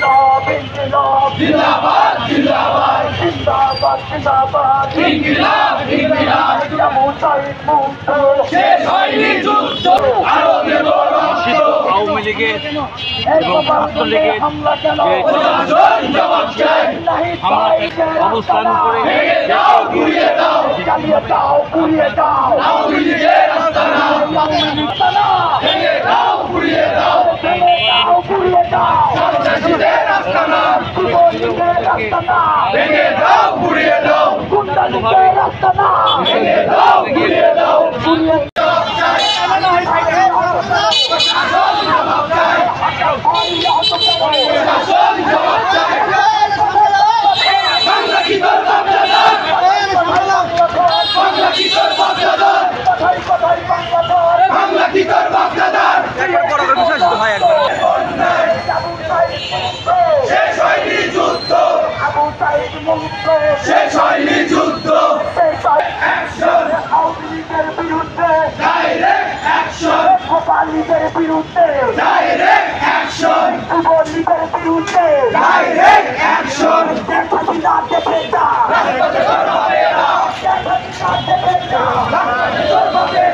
ইনকিলাব ইনকিলাব জিন্দাবাদ জিন্দাবাদ জিন্দাবাদ জিন্দাবাদ ইনকিলাব ইনকিলাব আবু সাঈদ মুক্ত শেষ হয়নি যুদ্ধ আরো দেব রক্ত আওয়ামী লীগের এবং ছাত্রলীগের হামলা কেন প্রশাসন জবাব চাই অবস্থান করে ভেঙে দাও ঘুরিয়ে দাও চালিয়ে দাও পুড়িয়ে দাও আওয়ামী লীগের আস্তানা আওয়ামী লীগ তারা ভেঙে দাও ঘুরিয়ে দাও ভেঙে দাও পুড়িয়ে দাও সন্ত্রাসীদের আস্তানা যুবলীগের আস্তানা ভেঙে দাও ঘুরিয়ে দাও গুন্ডা লীগের আস্তানা ভেঙে দাও ঘুরিয়ে দাও পুড়িয়ে জবাব চাই প্রশাসন জবাব চাই প্রশাসন জবাব চাই বাংলা কি তোর বাপদাদার বাংলা কি তোর বাপদাদার বাংলা কি তোর বাপদাদার শেষ হয়নি যুদ্ধ আবু সাঈদ মুক্ত শেষ হয়নি যুদ্ধ অ্যাকশন আওয়ামী লীগের বিরুদ্ধে ডাইরেক্ট অ্যাকশন গোপালীদের বিরুদ্ধে ডাইরেক্ট অ্যাকশন যুবলীগের বিরুদ্ধে ডাইরেক্ট অ্যাকশন শেখ হাসিনা দেখে যা রাজপথে তোর হবে না শেখ হাসিনা দেখে যা রাজপথে তোর হবে